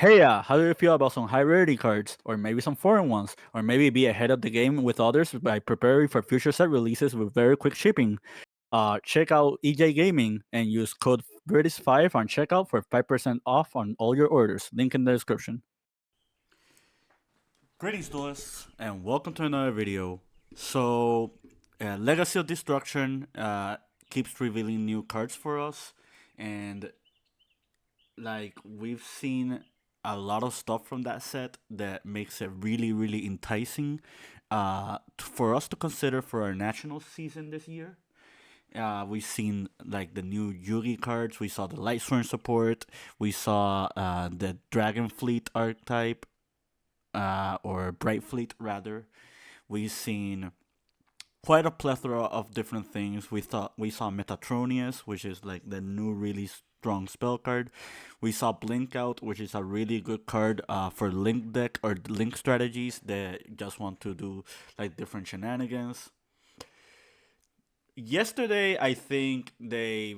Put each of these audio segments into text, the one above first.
Hey, how do you feel about some high rarity cards, or maybe some foreign ones, or maybe be ahead of the game with others by preparing for future set releases with very quick shipping? Check out EJ Gaming and use code British5 on checkout for 5% off on all your orders. Link in the description. Greetings, duelists, and welcome to another video. Legacy of Destruction keeps revealing new cards for us, and we've seen a lot of stuff from that set that makes it really enticing for us to consider for our national season this year. We've seen like the new Yugi cards. We saw the Lightsworn support. We saw the Dragon Fleet archetype, or Bright Fleet rather. We've seen quite a plethora of different things. We saw Metatronius, which is like the new really strong spell card. We saw Blink Out, which is a really good card for link deck or link strategies that just want to do like different shenanigans. Yesterday, I think they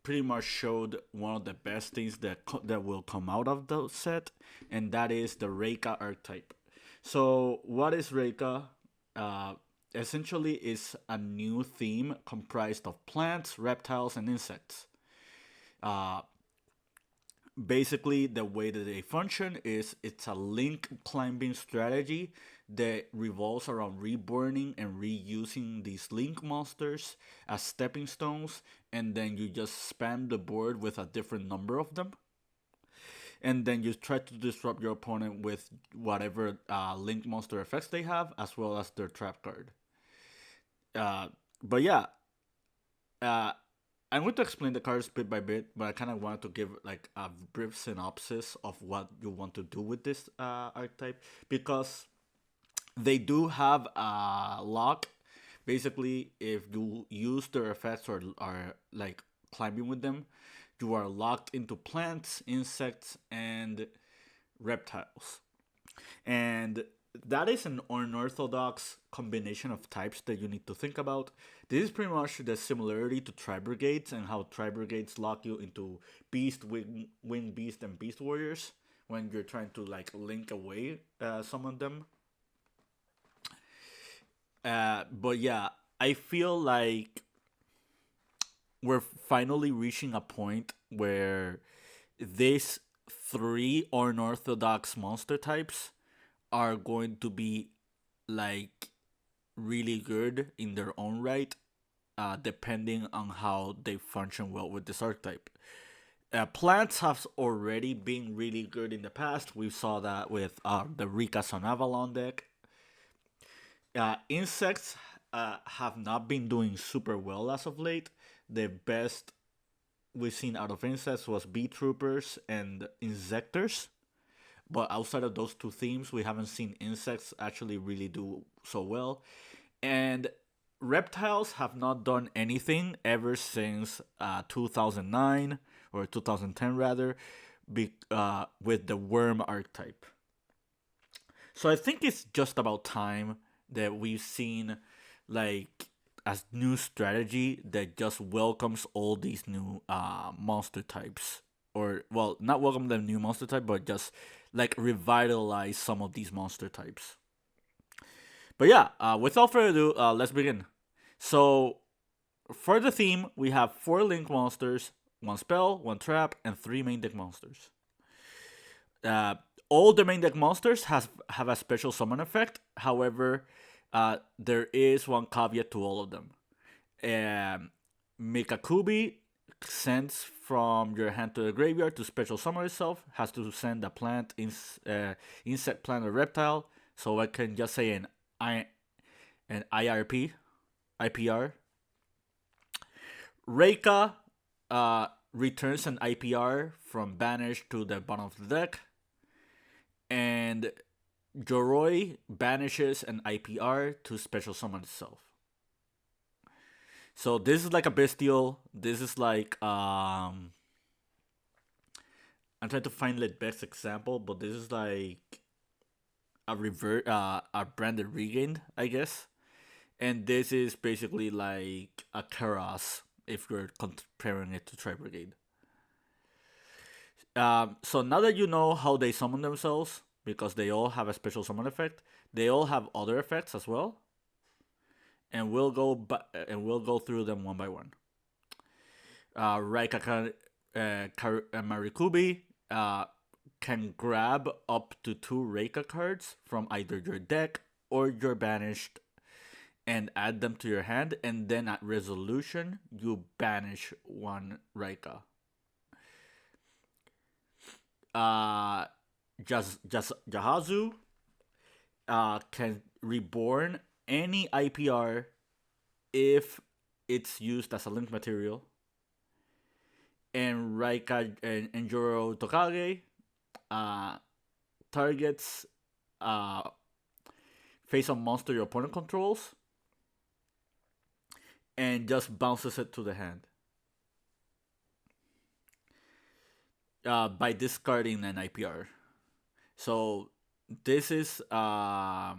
pretty much showed one of the best things that will come out of the set, and that is the Raika archetype. So, what is Raika? Essentially, is a new theme comprised of plants, reptiles, and insects. Uh, Basically, the way that they function is it's a link climbing strategy that revolves around reborning and reusing these link monsters as stepping stones, and then you just spam the board with a different number of them, and then you try to disrupt your opponent with whatever link monster effects they have, as well as their trap card. uh, but yeah, uh, I'm going to explain the cards bit by bit, but I kind of wanted to give like a brief synopsis of what you want to do with this archetype, because they do have a lock. Basically, if you use their effects or are like climbing with them, you are locked into plants, insects, and reptiles. And that is an unorthodox combination of types that you need to think about. This is pretty much the similarity to Tri Brigades and how Tri Brigades lock you into Beast, Wing Beast, and Beast Warriors when you're trying to like link away some of them. But yeah, I feel like we're finally reaching a point where these three unorthodox monster types are going to be like really good in their own right, depending on how they function well with this archetype. Plants have already been really good in the past. We saw that with the Rika Sun Avalon deck. Insects have not been doing super well as of late. The best we've seen out of insects was Bee Troopers and Insectors. But outside of those two themes, we haven't seen insects actually really do so well. And reptiles have not done anything ever since 2009 or 2010 rather, with the worm archetype. So I think it's just about time that we've seen like a new strategy that just welcomes all these new monster types, or well, not welcome the new monster type, but just like revitalize some of these monster types. But yeah, without further ado, let's begin. So for the theme, we have 4 link monsters, 1 spell, 1 trap, and 3 main deck monsters. Uh, all the main deck monsters have a special summon effect. However, there is one caveat to all of them. Mikakubi sends from your hand to the graveyard to special summon itself. Has to send a plant, insect, plant, or reptile. So I can just say an IRP, IPR. Reika returns an IPR from banished to the bottom of the deck, and Joroi banishes an IPR to special summon itself. So this is like a bestial. This is like I'm trying to find the best example, but this is like a branded regained, I guess. And this is basically like a Karas if you're comparing it to Tri Brigade. So now that you know how they summon themselves, because they all have a special summon effect, they all have other effects as well, and we'll go through them one by one. Raika Marikubi can grab up to 2 Reika cards from either your deck or your banished and add them to your hand, and then at resolution, you banish 1 Reika. Jahazu can reborn any IPR if it's used as a link material. And Raika and Joro Tokage targets face a monster your opponent controls and just bounces it to the hand by discarding an IPR. So this is like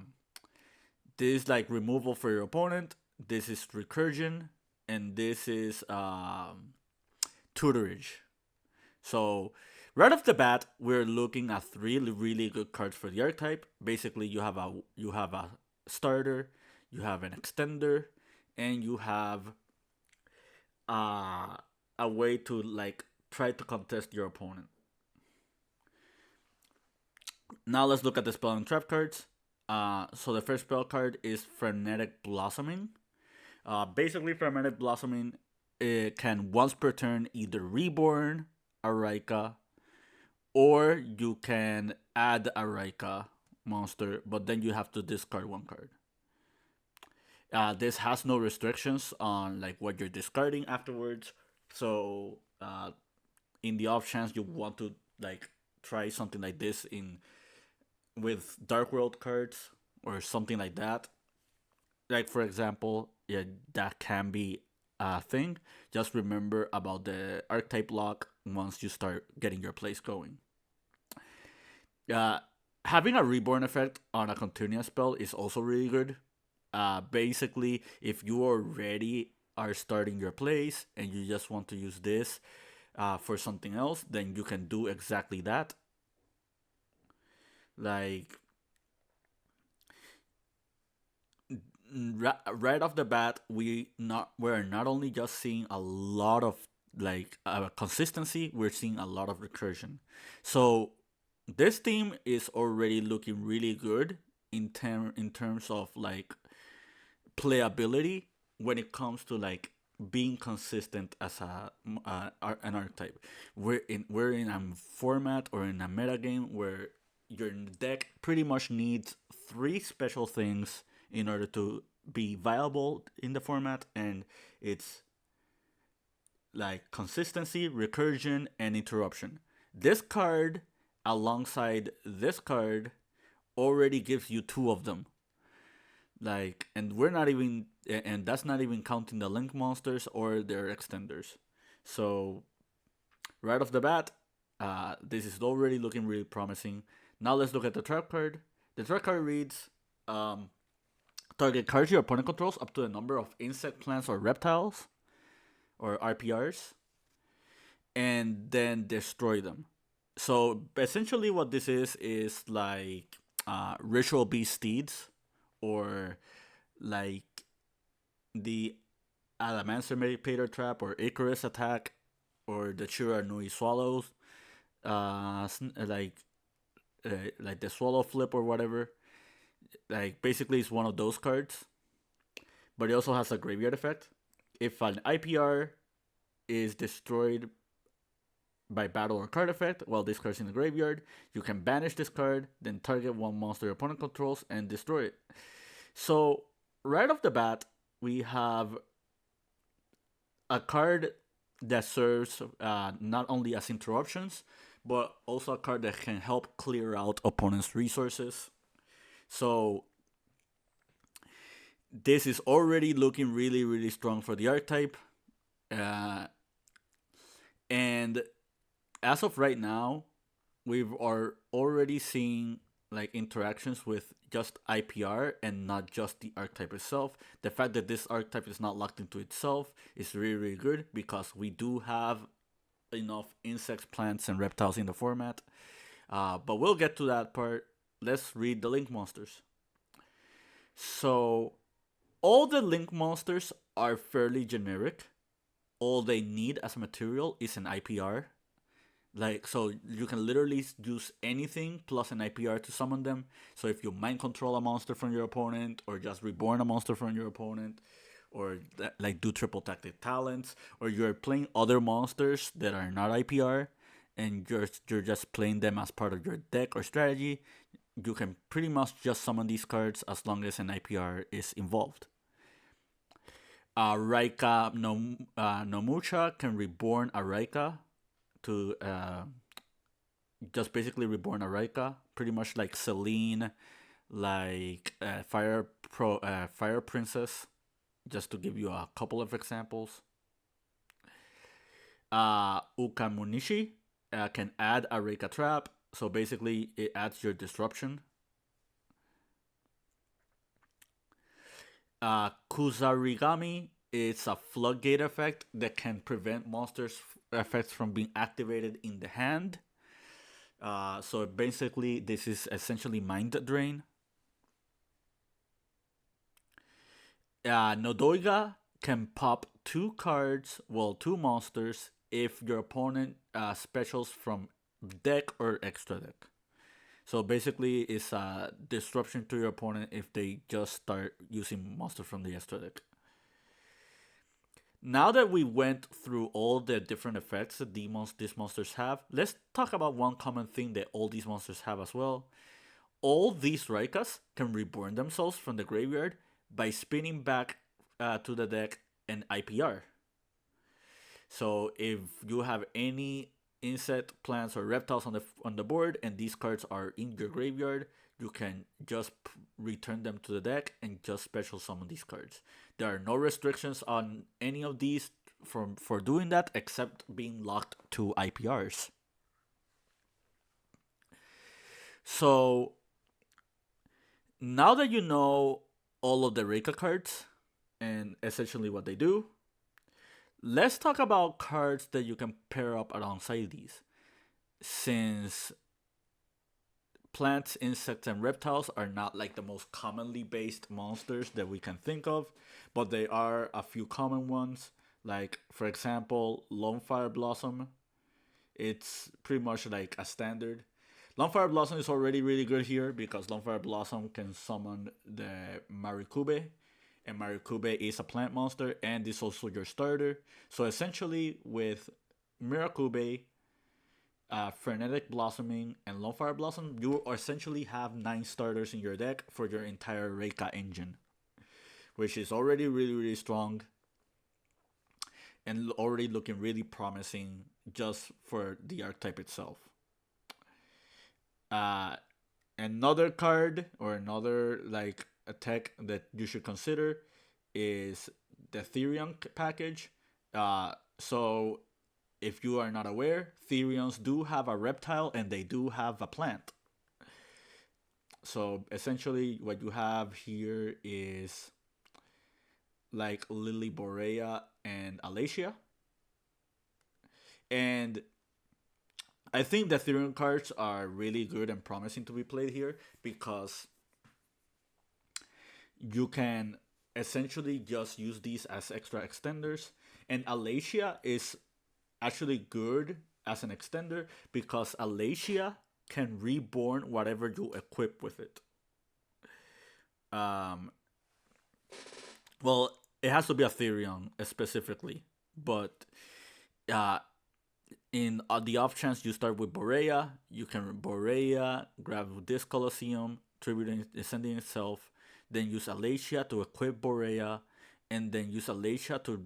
removal for your opponent. This is recursion, and this is tutorage. So right off the bat, we're looking at 3 really good cards for the archetype. Basically, you have a starter, you have an extender, and you have a way to like try to contest your opponent. Now let's look at the spell and trap cards. So the first spell card is Frenetic Blossoming. Basically, Frenetic Blossoming, it can once per turn either reborn a Raika, or you can add a Raika monster, but then you have to discard 1 card. This has no restrictions on like what you're discarding afterwards. So in the off chance you want to like try something like this with Dark World cards or something like that, like for example, yeah, that can be a thing. Just remember about the archetype lock once you start getting your plays going. Having a reborn effect on a continuous spell is also really good. Basically, if you already are starting your plays and you just want to use this for something else, then you can do exactly that. Like right off the bat, we're not only just seeing a lot of like consistency, we're seeing a lot of recursion. So this team is already looking really good in terms of like playability when it comes to like being consistent as an archetype. We're in a format or in a meta game where your deck pretty much needs 3 special things in order to be viable in the format, and it's like consistency, recursion, and interruption. This card alongside this card already gives you 2 of them. Like, and that's not even counting the link monsters or their extenders. So right off the bat, this is already looking really promising. Now let's look at the trap card. The trap card reads, target cards your opponent controls up to the number of insect, plants, or reptiles, or RPRs, and then destroy them. So essentially what this is like Ritual Beast Steeds, or like the Alamancer Meditator Trap, or Icarus Attack, or the Chira Nui Swallows, like the Swallow Flip or whatever. Like basically it's one of those cards, but it also has a graveyard effect. If an IPR is destroyed by battle or card effect while this card's in the graveyard, you can banish this card, then target 1 monster your opponent controls and destroy it. So right off the bat, we have a card that serves not only as interruptions, but also a card that can help clear out opponents' resources. So this is already looking really, really strong for the archetype. And as of right now, we are already seeing like interactions with just IPR and not just the archetype itself. The fact that this archetype is not locked into itself is really, really good, because we do have enough insects, plants, and reptiles in the format. But we'll get to that part. Let's read the link monsters. So, all the link monsters are fairly generic. All they need as material is an IPR. So you can literally use anything plus an IPR to summon them. So if you mind control a monster from your opponent, or just reborn a monster from your opponent, or do triple tactic talents, or you're playing other monsters that are not IPR, and you're just playing them as part of your deck or strategy, you can pretty much just summon these cards as long as an IPR is involved. Raika Nomucha can reborn a Raika to just basically reborn a Raika, pretty much like Celine, like Fire Princess, just to give you a couple of examples. Ukamunishi can add a Raika trap, so basically it adds your disruption. Kuzarigami is a floodgate effect that can prevent monsters' effects from being activated in the hand. So basically, this is essentially Mind Drain. Nodoiga can pop 2 monsters if your opponent specials from deck or extra deck. So basically, it's a disruption to your opponent if they just start using monsters from the extra deck. Now that we went through all the different effects that these monsters have, let's talk about one common thing that all these monsters have as well. All these Raikas can reborn themselves from the graveyard by spinning back to the deck an IPR. So if you have any insect, plants, or reptiles on the board, and these cards are in your graveyard, you can just return them to the deck and just special summon these cards. There are no restrictions on any of these for doing that, except being locked to IPRs. So now that you know all of the Reika cards and essentially what they do, let's talk about cards that you can pair up alongside these. Since plants, insects, and reptiles are not like the most commonly based monsters that we can think of, but they are a few common ones. Like, for example, Lonefire Blossom. It's pretty much like a standard. Lonefire Blossom is already really good here because Lonefire Blossom can summon the Marikube, and Marikube is a plant monster and is also your starter. So essentially, with Mirakube, Frenetic Blossoming, and Lonefire Blossom, you essentially have 9 starters in your deck for your entire Reika engine, which is already really, really strong and already looking really promising just for the archetype itself. Another card or another like a tech that you should consider is the Therion package. So if you are not aware, Therions do have a reptile and they do have a plant. So essentially what you have here is like Lily Borea and Alacia. And I think the Therion cards are really good and promising to be played here because you can essentially just use these as extra extenders. And Alacia is actually good as an extender because Alacia can reborn whatever you equip with it. Well, it has to be a Therion specifically, but in the off chance you start with Borea, you can Borea, grab this Colosseum, Tribute Ascending itself, then use Alacia to equip Borea, and then use Alacia to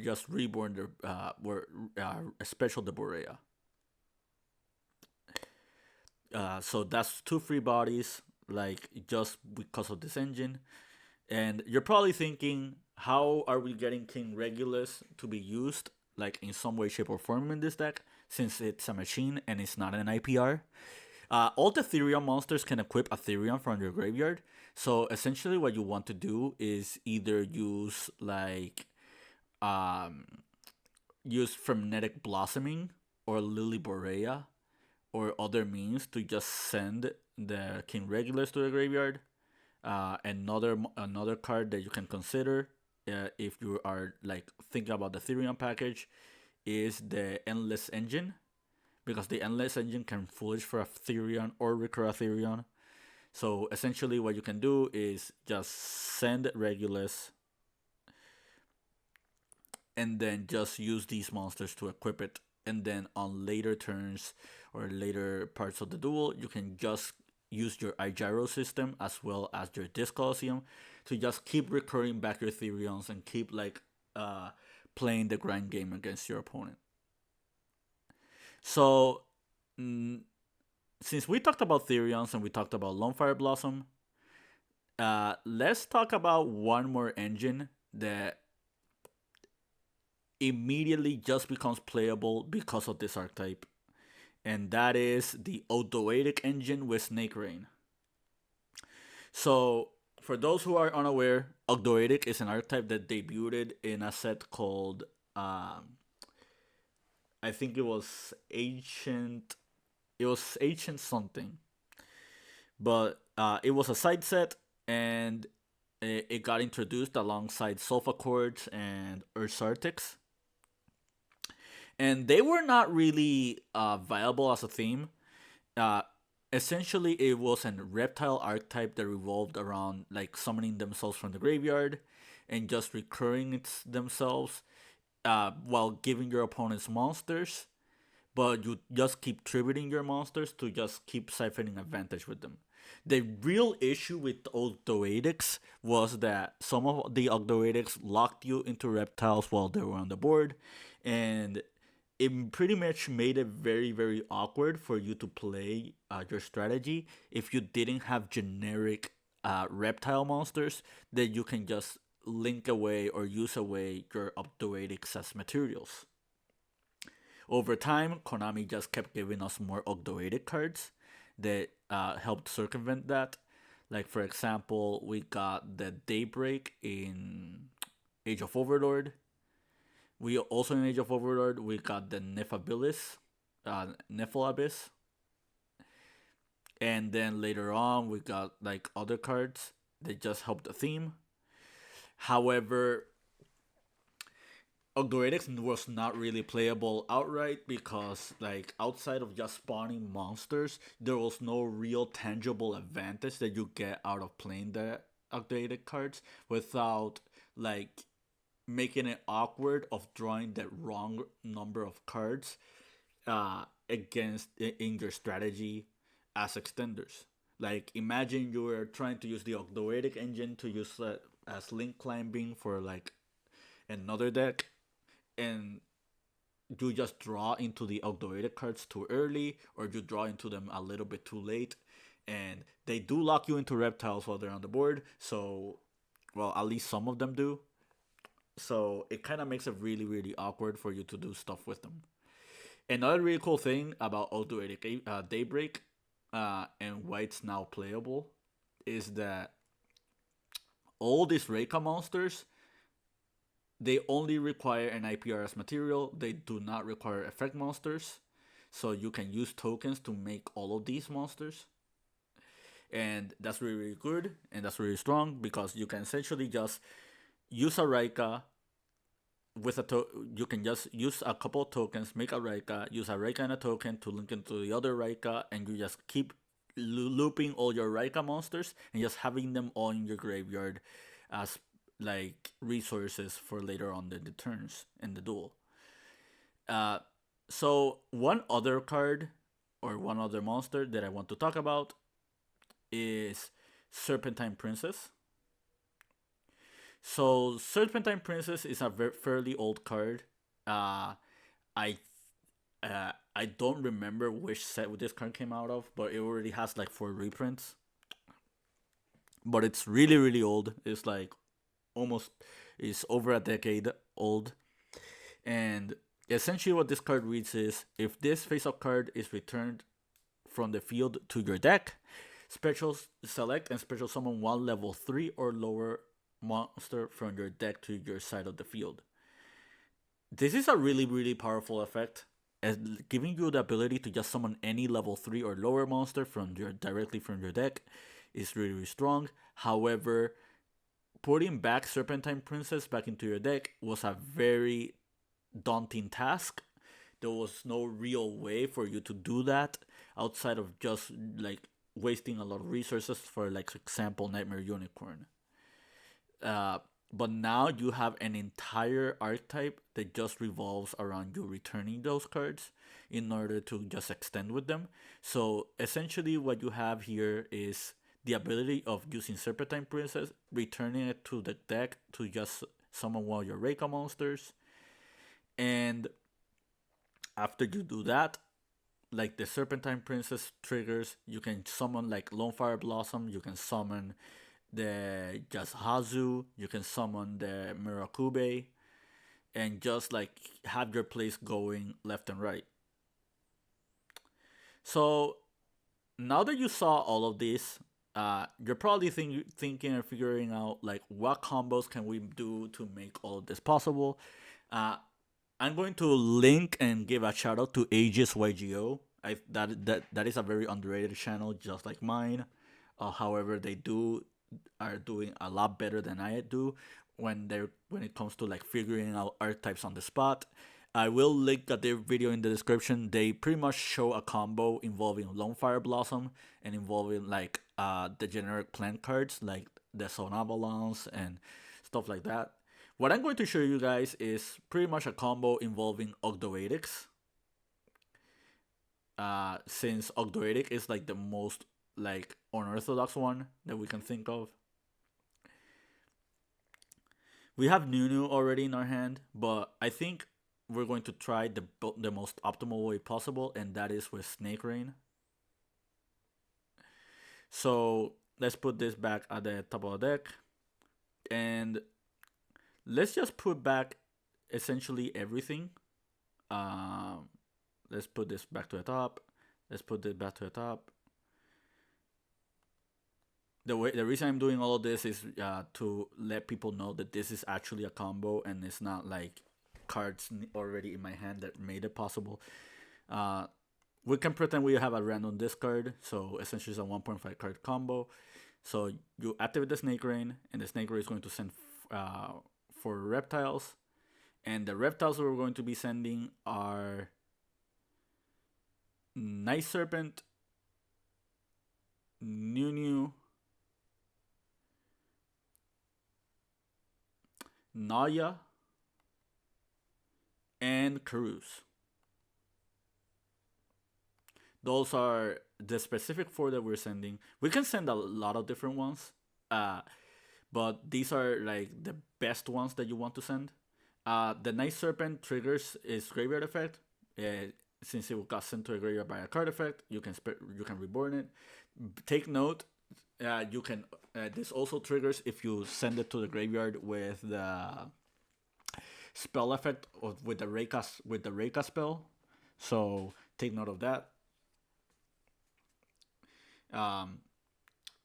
just reborn special the Borea. So that's 2 free bodies, like just because of this engine. And you're probably thinking, how are we getting King Regulus to be used like in some way, shape, or form in this deck, since it's a machine and it's not an IPR? All the Therion monsters can equip a Therion from your graveyard. So essentially what you want to do is either use like use frenetic blossoming or Lily Borea or other means to just send the King Regulus to the graveyard. Another card that you can consider if you are like thinking about the Therion package is the Endless Engine, because the Endless Engine can foolish for a Therion or recur a Therion. So essentially, what you can do is just send Regulus and then just use these monsters to equip it. And then on later turns or later parts of the duel, you can just use your iGyro system as well as your Disc Coliseum to just keep recurring back your Therions and keep like playing the grind game against your opponent. So, since we talked about Therions and we talked about Lonefire Blossom, let's talk about one more engine that immediately just becomes playable because of this archetype, and that is the Ogdoadic engine with Snake Rain. So, for those who are unaware, Ogdoadic is an archetype that debuted in a set called, I think it was Ancient. It was Ancient something, but it was a side set, and it got introduced alongside Sulfa Chords and Ursartix. And they were not really viable as a theme. Uh, Essentially, it was a reptile archetype that revolved around like summoning themselves from the graveyard and just recurring themselves while giving your opponents monsters. But you just keep tributing your monsters to just keep siphoning advantage with them. The real issue with Ogdoadics was that some of the Ogdoadics locked you into reptiles while they were on the board, and it pretty much made it very, very awkward for you to play your strategy if you didn't have generic reptile monsters that you can just link away or use away your Ogdoadics as materials. Over time, Konami just kept giving us more Ogdoadic cards that helped circumvent that. Like, for example, we got the Daybreak in Age of Overlord. We also in Age of Overlord, we got the Nephabilis, Nephalabis. And then later on, we got like other cards that just helped the theme. However, Ogdoadics was not really playable outright because, like, outside of just spawning monsters, there was no real tangible advantage that you get out of playing the Ogdoadic cards without, like, making it awkward of drawing the wrong number of cards against in your strategy as extenders. Like, imagine you were trying to use the Ogdoadic engine to use as link climbing for like another deck, and you just draw into the Ogdoadic cards too early, or you draw into them a little bit too late, and they do lock you into reptiles while they're on the board. So, well, at least some of them do. So it kind of makes it really, really awkward for you to do stuff with them. Another really cool thing about Ogdoadic Daybreak and why it's now playable is that all these Raika monsters, they only require an IPRS material. They do not require effect monsters. So you can use tokens to make all of these monsters. And that's really, really good. And that's really strong because you can essentially just use a Raika with you can just use a couple of tokens, make a Raika, use a Raika and a token to link into the other Raika, and you just keep looping all your Raika monsters and just having them all in your graveyard as like resources for later on the turns in the duel. So one other card or one other monster that I want to talk about is Serpentine Princess. So Serpentine Princess is a fairly old card. I I don't remember which set this card came out of, but it already has like 4 reprints. But it's really, really old. It's like almost, it's over a decade old. And essentially what this card reads is, if this face-up card is returned from the field to your deck, special select and special summon one level 3 or lower monster from your deck to your side of the field. This is a really, really powerful effect, as giving you the ability to just summon any level 3 or lower monster from your directly from your deck is really, really strong. However, putting back Serpentine Princess back into your deck was a very daunting task. There was no real way for you to do that outside of just like wasting a lot of resources for, like, example, Nightmare Unicorn. Uh, but now you have an entire archetype that just revolves around you returning those cards in order to just extend with them. So essentially, what you have here is the ability of using Serpentine Princess, returning it to the deck to just summon one of your Reika monsters, and after you do that, like the Serpentine Princess triggers, you can summon like Lone Fire Blossom, you can summon the just Hazu, you can summon the Mirakube, and just like have your place going left and right. So now that you saw all of this, you're probably thinking and figuring out like what combos can we do to make all of this possible. Uh, I'm going to link and give a shout out to Aegis YGO. That is a very underrated channel, just like mine. However, they are doing a lot better than I do when it comes to like figuring out archetypes on the spot. I will link their video in the description. They pretty much show a combo involving Lone Fire Blossom and involving like the generic plant cards like the Sonavalance and stuff like that. What I'm going to show you guys is pretty much a combo involving Ogdoadics. Since Ogdoadic is like the most like unorthodox one that we can think of. We have Nunu already in our hand, but I think we're going to try the most optimal way possible, and that is with Snake Rain. So let's put this back at the top of the deck, and let's just put back essentially everything. Let's put this back to the top. Let's put this back to the top. The reason I'm doing all of this is to let people know that this is actually a combo and it's not like cards already in my hand that made it possible. We can pretend we have a random discard, so essentially it's a 1.5 card combo. So you activate the Snake Rain, and the Snake Rain is going to send for Reptiles, and the Reptiles we're going to be sending are Night Serpent, Nunu, Naya, and Karus. Those are the specific 4 that we're sending. We can send a lot of different ones, but these are like the best ones that you want to send. The Night Serpent triggers its graveyard effect. Since it got sent to a graveyard by a card effect, you can reborn it. Take note, you can. This also triggers if you send it to the graveyard with the spell effect with the Reika spell. So take note of that.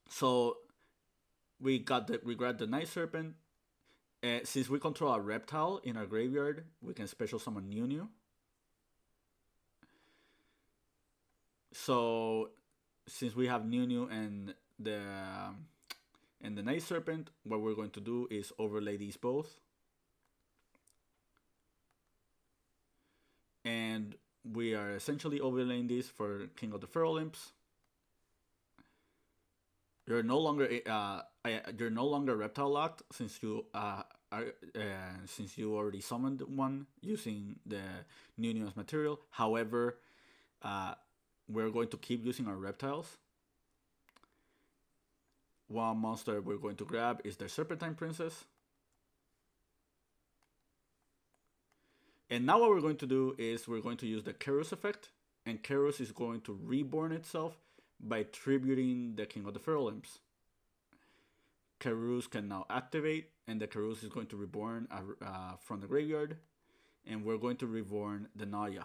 So we grabbed the Night Serpent. Since we control a reptile in our graveyard, we can special summon Nunu. So since we have Nunu and the Night Serpent, what we're going to do is overlay these both. And we are essentially overlaying this for King of the Feral Imps. You're no longer reptile locked since you already summoned one using the Nunu as material. However, we're going to keep using our reptiles. One monster we're going to grab is the Serpentine Princess. And now what we're going to do is we're going to use the Karus effect, and Karus is going to reborn itself by tributing the King of the Feral Imps. Karus can now activate, and the Karus is going to reborn from the graveyard, and we're going to reborn the Naya.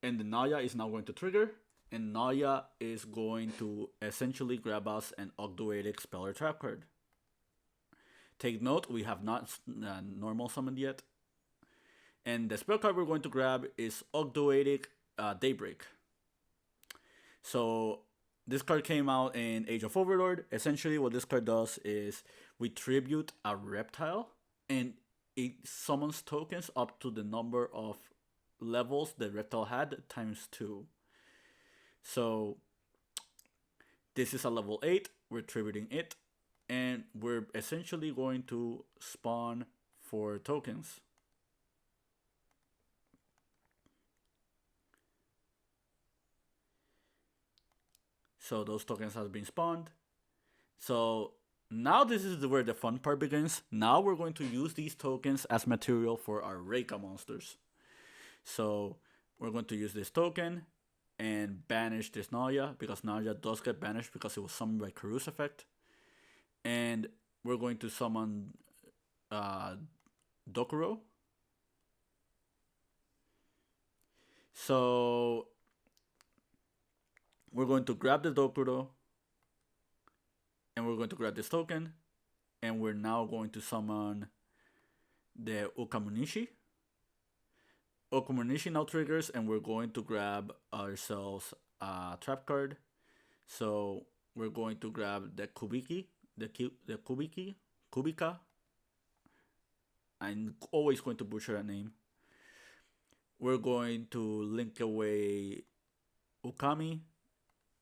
And the Naya is now going to trigger, and Naya is going to essentially grab us an Ogdoadic spell or trap card. Take note, we have not normal summoned yet. And the spell card we're going to grab is Ogdoadic Daybreak. So this card came out in Age of Overlord. Essentially, what this card does is we tribute a reptile, and it summons tokens up to the number of levels the reptile had times 2. So this is a level 8. We're tributing it, and we're essentially going to spawn 4 tokens. So those tokens have been spawned. So now this is where the fun part begins. Now we're going to use these tokens as material for our Raika monsters. So we're going to use this token and banish this Naya, because Naya does get banished because it was summoned by Karu's effect. And we're going to summon Dokuro. So we're going to grab the Dokuro, and we're going to grab this token, and we're now going to summon the Okamunishi. Okamunishi now triggers, and we're going to grab ourselves a trap card. So we're going to grab the Kubika. I'm always going to butcher that name. We're going to link away Ukami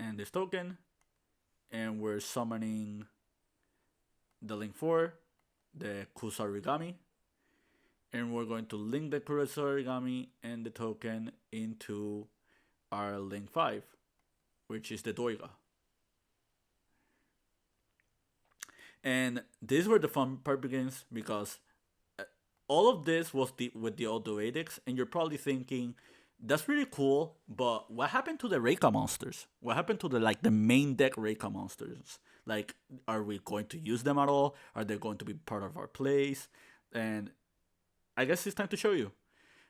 and this token, and we're summoning the link 4, the Kusarigami, and we're going to link the Kusarigami and the token into our link 5, which is the Doiga. And this is where the fun part begins, because all of this was with the Ogdoadics, and you're probably thinking, that's really cool, but what happened to the Reika monsters? What happened to the main deck Reika monsters? Like, are we going to use them at all? Are they going to be part of our plays? And I guess it's time to show you.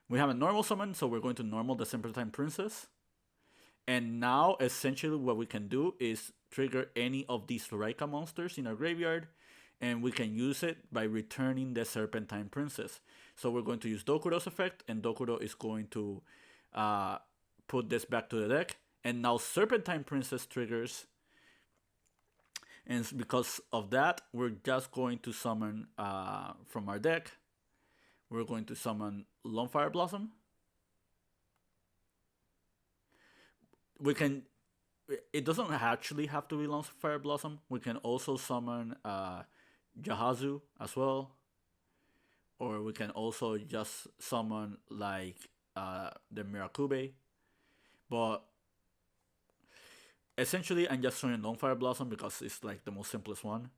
We have a normal summon, so we're going to normal the Serpentine Princess. And now, essentially, what we can do is trigger any of these Raika monsters in our graveyard, and we can use it by returning the Serpentine Princess. So we're going to use Dokuro's effect, and Dokuro is going to put this back to the deck, and now Serpentine Princess triggers, and because of that, we're just going to summon from our deck. We're going to summon Lonefire Blossom. We can. It doesn't actually have to be Lonefire Blossom. We can also summon Jahazu as well, or we can also just summon the Mirakube. But essentially, I'm just showing Lonefire Blossom because it's like the most simplest one.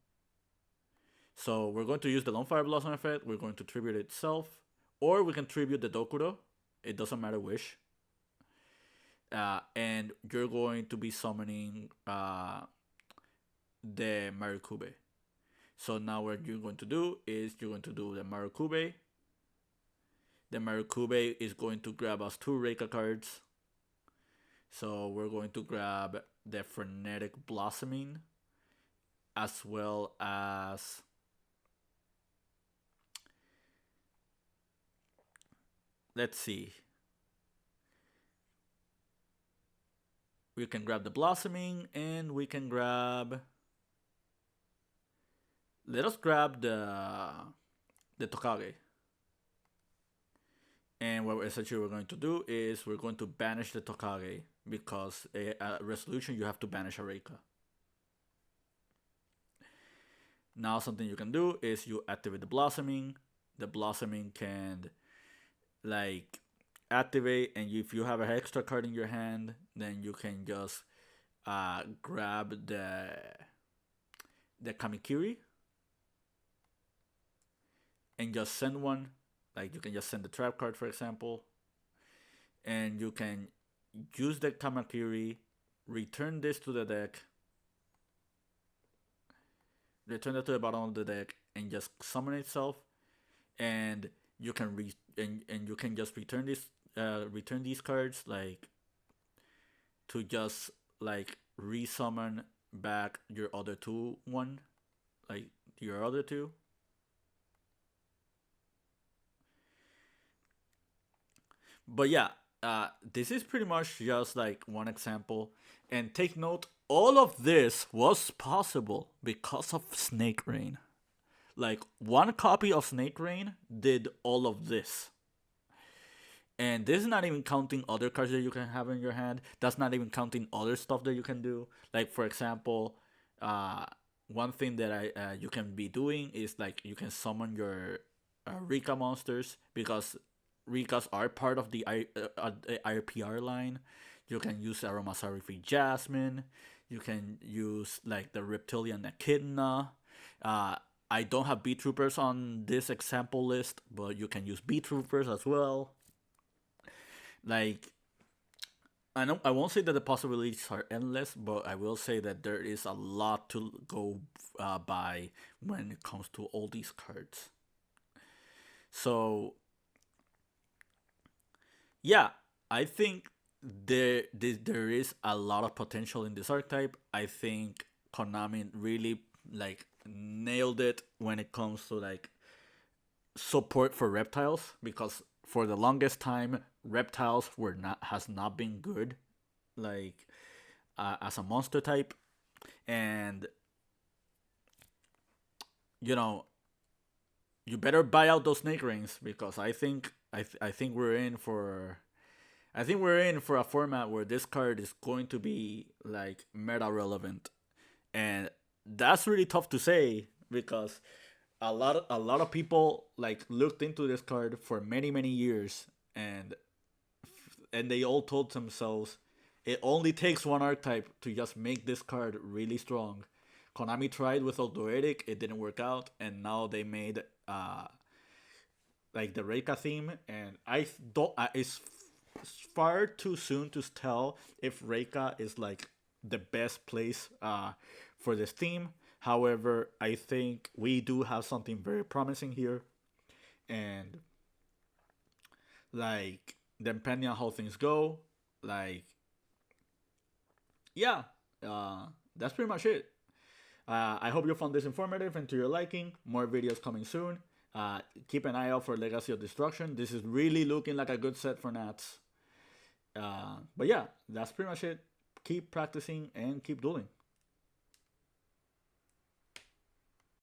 So we're going to use the Lonefire Blossom effect. We're going to tribute itself, or we can tribute the Dokuro. It doesn't matter which. And you're going to be summoning the Marikube. So now what you're going to do is you're going to do the Marikube. The Marikube is going to grab us 2 Reika cards. So we're going to grab the Frenetic Blossoming, as well as let's see. We can grab the Blossoming, and we can grab. Let us grab the Tokage. And what essentially we're going to do is we're going to banish the Tokage, because at resolution you have to banish a Reika. Now something you can do is you activate the Blossoming. The Blossoming can activate, and if you have an extra card in your hand, then you can just grab the Kamikiri and just send one. Like, you can just send the trap card, for example, and you can use the Kamakiri, return this to the deck, return it to the bottom of the deck, and just summon itself. And you can you can just return these cards to just resummon back your other two, But yeah, this is pretty much just like one example. And take note, all of this was possible because of Snake Rain. Like one copy of Snake Rain did all of this. And this is not even counting other cards that you can have in your hand. That's not even counting other stuff that you can do. Like for example, uh, one thing that I you can be doing is like you can summon your Rika monsters because Rikas are part of the IPR line. You can use Aromasarifi Jasmine. You can use like the Reptilian Echidna. Uh, I don't have B Troopers on this example list, but you can use B Troopers as well. Like I know I won't say that the possibilities are endless, but I will say that there is a lot to go by when it comes to all these cards. So yeah, I think there is a lot of potential in this archetype. I think Konami really like nailed it when it comes to like support for reptiles because for the longest time reptiles were not has not been good like as a monster type. And you know, you better buy out those snake rings because I think we're in for a format where this card is going to be like meta relevant. And that's really tough to say because a lot of people like looked into this card for many years, and they all told themselves it only takes one archetype to just make this card really strong. Konami tried with Ogdoadic, it didn't work out, and now they made like the Reika theme, and I don't. It's far too soon to tell if Reika is like the best place for this theme. However, I think we do have something very promising here, and like depending on how things go, like yeah, that's pretty much it. I hope you found this informative and to your liking. More videos coming soon. Keep an eye out for Legacy of Destruction. This is really looking like a good set for Nats. But yeah, that's pretty much it. Keep practicing and keep dueling.